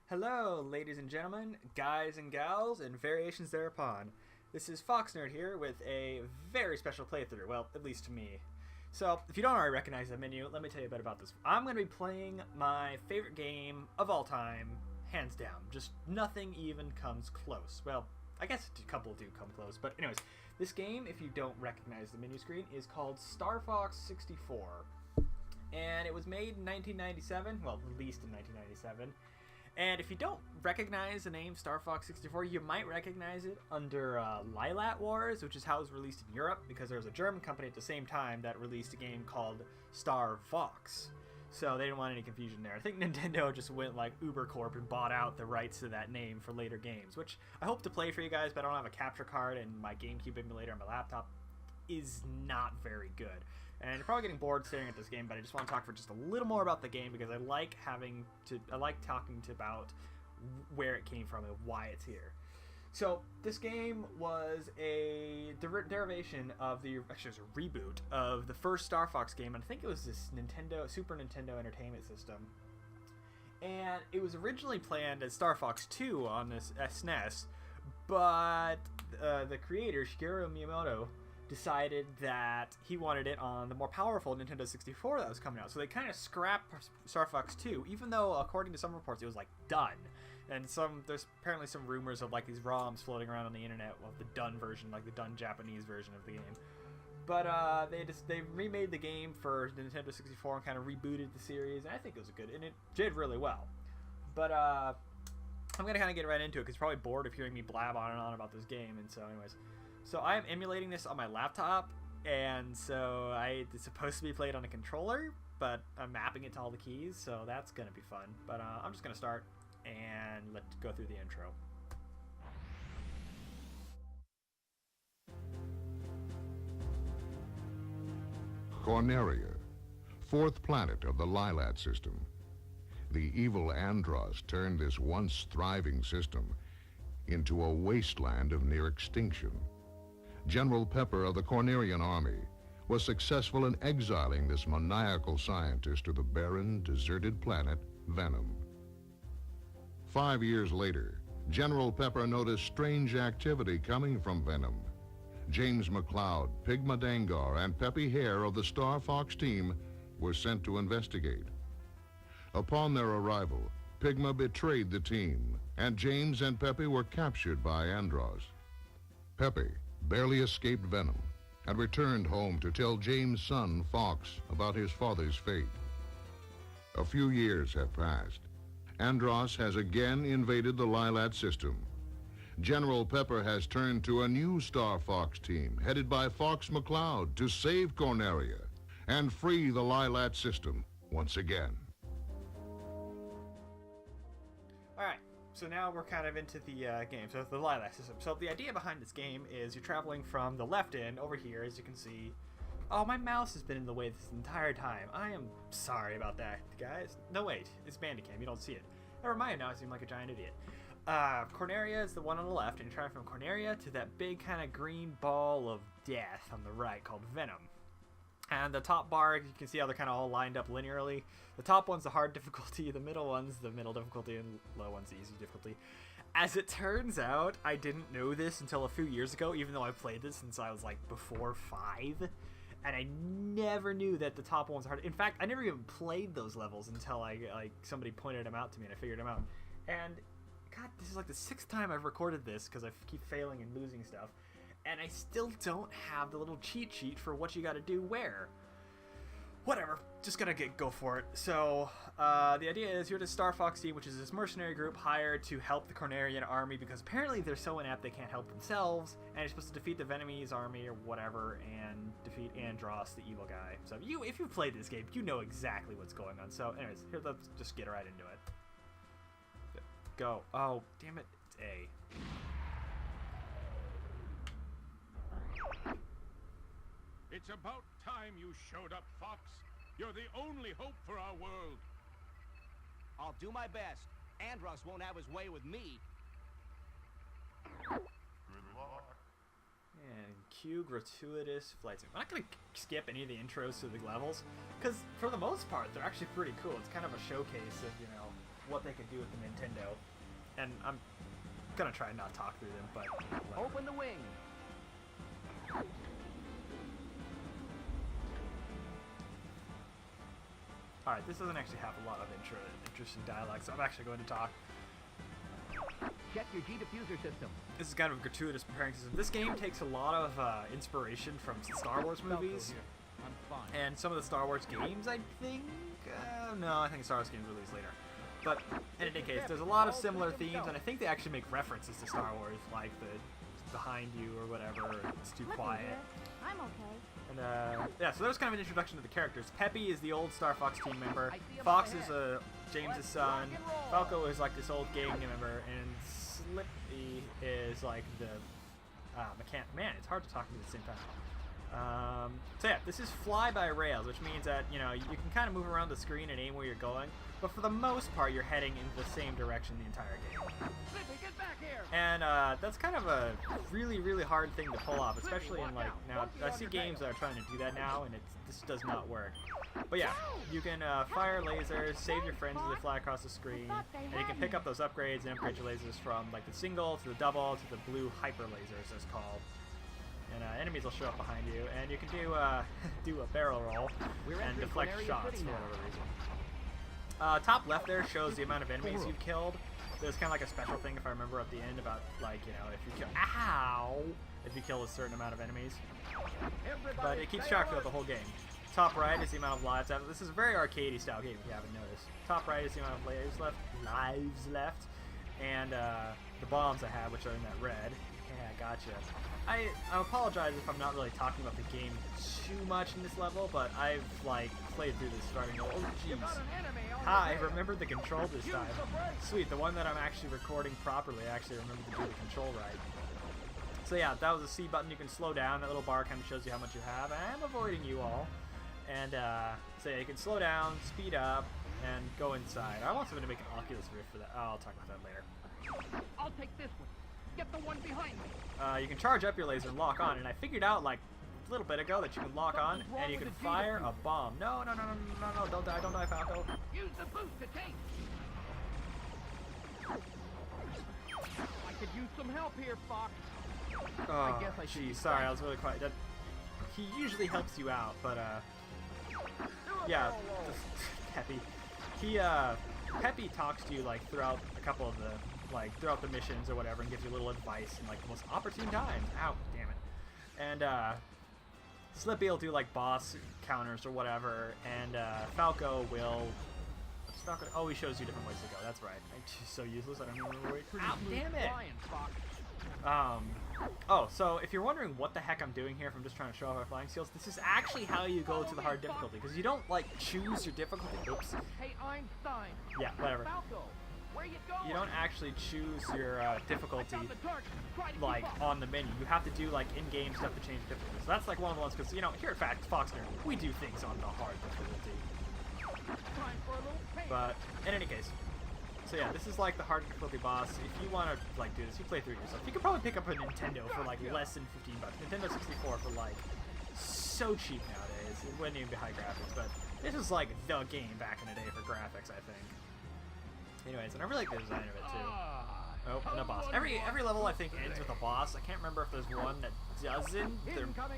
Hello, ladies and gentlemen, guys and gals, and variations thereupon. This is Fox Nerd here with a very special playthrough, well, at least to me. So, if you don't already recognize the menu, let me tell you a bit about this. I'm going to be playing my favorite game of all time, hands down. Just nothing even comes close. Well, I guess a couple do come close, but anyways, this game, if you don't recognize the menu screen, is called StarFox 64. And it was made in 1997, well, released in 1997. And if you don't recognize the name StarFox 64, you might recognize it under Lilat Wars, which is how it was released in Europe, because there was a German company at the same time that released a game called StarFox. So they didn't want any confusion there. I think Nintendo just went like Uber Corp and bought out the rights to that name for later games, which I hope to play for you guys, but I don't have a capture card, and my GameCube emulator on my laptop is not very good. And you're probably getting bored staring at this game, but I just want to talk for just a little more about the game because I like talking about where it came from and why it's here. So this game was a derivation of actually it was a reboot of the first Star Fox game, and I think it was this Super Nintendo Entertainment System. And it was originally planned as Star Fox 2 on this SNES, but the creator, Shigeru Miyamoto, decided that he wanted it on the more powerful Nintendo 64 that was coming out. So they kind of scrapped Star Fox 2, even though, according to some reports, it was, like, done. And there's apparently some rumors of, like, these ROMs floating around on the internet of the done version, like the done Japanese version of the game. But they remade the game for Nintendo 64 and kind of rebooted the series, and I think it was good, and it did really well. But I'm going to kind of get right into it, because you're probably bored of hearing me blab on and on about this game, and so anyways. So I'm emulating this on my laptop, and so it's supposed to be played on a controller, but I'm mapping it to all the keys, so that's going to be fun. But I'm just going to start, and let's go through the intro. Corneria, fourth planet of the Lilat system. The evil Andross turned this once thriving system into a wasteland of near extinction. General Pepper of the Cornerian army was successful in exiling this maniacal scientist to the barren, deserted planet Venom. 5 years later, General Pepper noticed strange activity coming from Venom. James McCloud, Pigma Dangar, and Peppy Hare of the StarFox team were sent to investigate. Upon their arrival, Pigma betrayed the team, and James and Peppy were captured by Andross. Peppy barely escaped Venom and returned home to tell James' son, Fox, about his father's fate. A few years have passed. Andross has again invaded the Lilat system. General Pepper has turned to a new StarFox team headed by Fox McCloud to save Corneria and free the Lilat system once again. Alright, so now we're kind of into the game, so the Lilat system. So the idea behind this game is you're traveling from the left end over here, as you can see. Oh, my mouse has been in the way this entire time. I am sorry about that, guys. No, wait, it's Bandicam, you don't see it. Never mind, now I seem like a giant idiot. Corneria is the one on the left, and you're traveling from Corneria to that big kind of green ball of death on the right called Venom. And the top bar, you can see how they're kind of all lined up linearly. The top one's the hard difficulty, the middle one's the middle difficulty, and low one's the easy difficulty. As it turns out, I didn't know this until a few years ago, even though I played this since I was like before 5. And I never knew that the top one's hard. In fact, I never even played those levels until somebody pointed them out to me and I figured them out. And God, this is like the 6th time I've recorded this because I keep failing and losing stuff. And I still don't have the little cheat sheet for what you gotta do where. Whatever, just gonna go for it. So, the idea is you're the StarFox team, which is this mercenary group hired to help the Cornerian army because apparently they're so inept they can't help themselves, and you're supposed to defeat the Venomese army or whatever and defeat Andross, the evil guy. So if you've played this game, you know exactly what's going on. So anyways, here, let's just get right into it. Go. Oh, damn it, it's A. It's about time you showed up, Fox. You're the only hope for our world. I'll do my best. Andross won't have his way with me. Good luck. And cue gratuitous flight sim. I'm not going to skip any of the intros to the levels, because for the most part, they're actually pretty cool. It's kind of a showcase of, what they could do with the Nintendo, and I'm gonna try and not talk through them, but whatever. Open the wing. Alright, this doesn't actually have a lot of interesting dialogue, so I'm actually going to talk. Check your G diffuser system. This is kind of a gratuitous preparing system. This game takes a lot of inspiration from Star Wars movies. I'm fine. And some of the Star Wars games, I think? No, I think Star Wars games released later. But in any case, there's a lot of similar themes, and I think they actually make references to Star Wars, like the behind you or whatever, or it's too quiet. I'm okay. And yeah, so that was kind of an introduction to the characters. Peppy is the old StarFox team member. Fox is James's son. Falco is like this old gang member, and Slippy is like the mechanic. Man, it's hard to talk to at the same time. So yeah, this is fly by rails, which means that you can kind of move around the screen and aim where you're going, but for the most part, you're heading in the same direction the entire game. Get back here. And that's kind of a really, really hard thing to pull off, especially in like now. I see games that are trying to do that now, and this does not work. But yeah, you can fire lasers, save your friends as they fly across the screen, and you can pick up those upgrades and upgrade your lasers from like the single to the double to the blue hyper lasers, as called. And enemies will show up behind you, and you can do do a barrel roll and deflect shots for whatever reason. Top left there shows the amount of enemies you've killed. There's kind of like a special thing, if I remember, at the end about like if you kill if you kill a certain amount of enemies. But it keeps track throughout the whole game. Top right is the amount of lives left. This is a very arcadey style game, if you haven't noticed. Top right is the amount of lives left, and the bombs I have, which are in that red. Yeah, gotcha. I apologize if I'm not really talking about the game too much in this level, but I've like played through this starting. Oh jeez. Hi, I remembered the control this time. Sweet, the one that I'm actually recording properly. I actually remembered to do the control right. So yeah, that was a C button. You can slow down. That little bar kind of shows you how much you have. I'm avoiding you all. And so yeah, you can slow down, speed up, and go inside. I want somebody to make an Oculus Rift for that. Oh, I'll talk about that later. I'll take this one. Get the one behind me. You can charge up your laser and lock on, and I figured out like a little bit ago that you can lock on and you can fire a bomb. No, don't die, Falco. Use the boost to take. I could use some help here, Fox. Oh, guess I should geez, be sorry, fine. I was really quiet. He usually helps you out, but yeah, Peppy. Peppy talks to you like throughout a couple of the throughout the missions or whatever, and gives you a little advice in like the most opportune times. Ow, damn it. And Slippy will do like boss counters or whatever, and Falco will. Oh, he shows you different ways to go. That's right. I'm just so useless. I don't even remember where. Ow, damn it. Oh, so if you're wondering what the heck I'm doing here, if I'm just trying to show off my flying skills, this is actually how you go to the hard difficulty, because you don't like choose your difficulty. Oops. Hey, Einstein. Yeah, whatever. Falco, where you going? You don't actually choose your difficulty like on the menu. You have to do like in-game stuff to change the difficulty. So that's like one of the ones, because here at Foxner, we do things on the hard difficulty. But in any case, so yeah, this is like the hard difficulty boss. If you want to like do this, you play through it yourself. You could probably pick up a Nintendo for like less than $15. Nintendo 64 for like so cheap nowadays. It wouldn't even be high graphics, but this is like the game back in the day for graphics, I think. Anyways, and I really like the design of it too. Oh, and a boss. Every level I think ends with a boss. I can't remember if there's one that doesn't.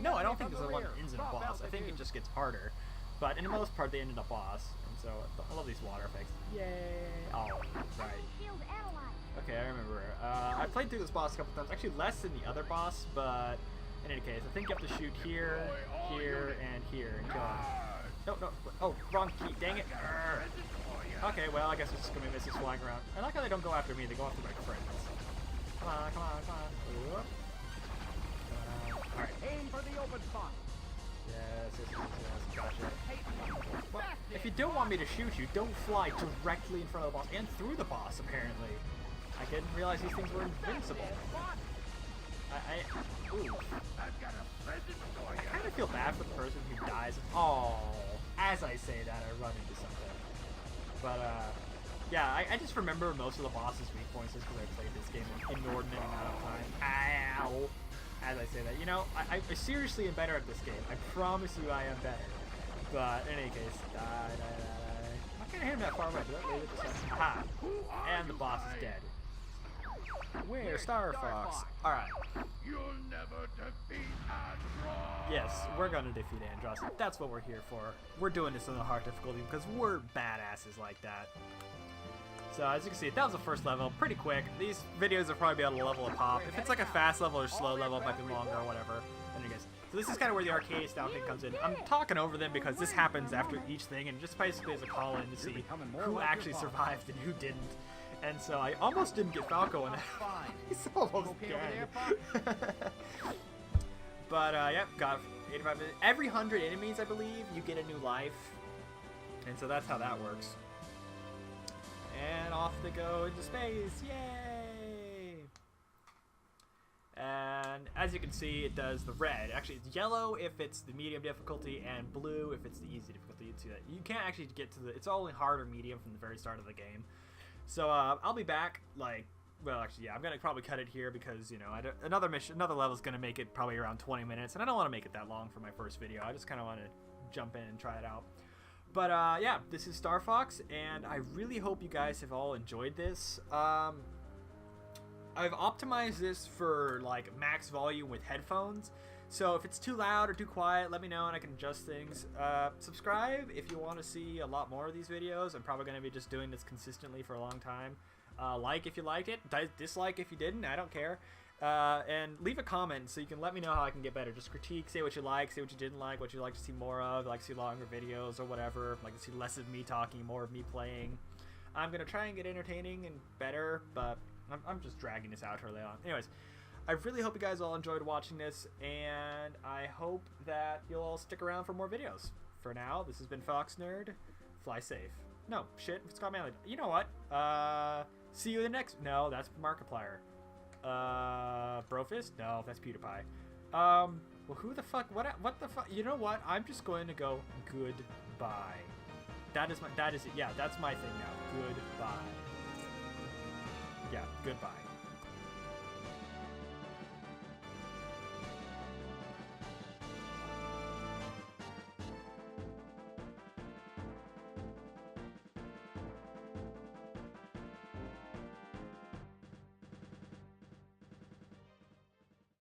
No, I don't think there's one that ends in a boss. I think it just gets harder. But in the most part, they end in a boss. And so I love these water effects. Yay! Oh, right. Okay, I remember. I played through this boss a couple times. Actually, less than the other boss, but in any case, I think you have to shoot here, here, and here, and kill him. No. Oh, wrong key. Dang it. Okay, well, I guess it's just gonna be misses flying around. I like how they don't go after me. They go after my friends. Come on. Alright. Aim for the open spot. Yes, gotcha. Well, if you don't want me to shoot you, don't fly directly in front of the boss and through the boss, apparently. I didn't realize these things were invincible. Ooh. I kind of feel bad for the person who dies. Oh, as I say that, I run into something. But, yeah, I just remember most of the boss's weak points just because I played this game an inordinate amount of time. Ow! As I say that, I seriously am better at this game. I promise you I am better. But in any case, die. can't hit him that far away. Do I leave it this time? Aha! And the boss is dead. We're StarFox. Alright. You'll never defeat Andross. Yes, we're gonna defeat Andross. That's what we're here for. We're doing this on the hard difficulty because we're badasses like that. So as you can see, that was the first level. Pretty quick. These videos will probably be on a level of pop. If it's like a fast level or slow level, it might be longer or whatever. Anyways, so this is kind of where the arcade style thing comes in. I'm talking over them because this happens after each thing, and just basically as a call-in to see who actually survived and who didn't. And so I almost didn't get Falco in that. He's almost dead. But yeah, got 85 minutes. Every 100 enemies, I believe, you get a new life. And so that's how that works. And off they go into space. Yay! And as you can see, it does the red. Actually, it's yellow if it's the medium difficulty, and blue if it's the easy difficulty. You can see that. You can't actually get to the... It's only hard or medium from the very start of the game. So I'll be back, like... Well, actually, yeah, I'm going to probably cut it here because, you know, another level is going to make it probably around 20 minutes, and I don't want to make it that long for my first video. I just kind of want to jump in and try it out. But, yeah, this is StarFox, and I really hope you guys have all enjoyed this. I've optimized this for, like, max volume with headphones, so if it's too loud or too quiet, let me know and I can adjust things. Subscribe if you want to see a lot more of these videos. I'm probably going to be just doing this consistently for a long time. Like if you liked it, dislike if you didn't, I don't care. And leave a comment so you can let me know how I can get better. Just critique, say what you like, say what you didn't like, what you'd like to see more of, like to see longer videos or whatever, like to see less of me talking, more of me playing. I'm going to try and get entertaining and better, but I'm just dragging this out early on. Anyways, I really hope you guys all enjoyed watching this, and I hope that you'll all stick around for more videos. For now, this has been Fox Nerd. Fly safe. No, shit, it's Scott Manley. You know what? See you in the next... No, that's Markiplier. Brofist? No, that's PewDiePie. Well, who the fuck... What the fuck... You know what? I'm just going to go goodbye. That is it. Yeah, that's my thing now. Goodbye. Yeah, goodbye.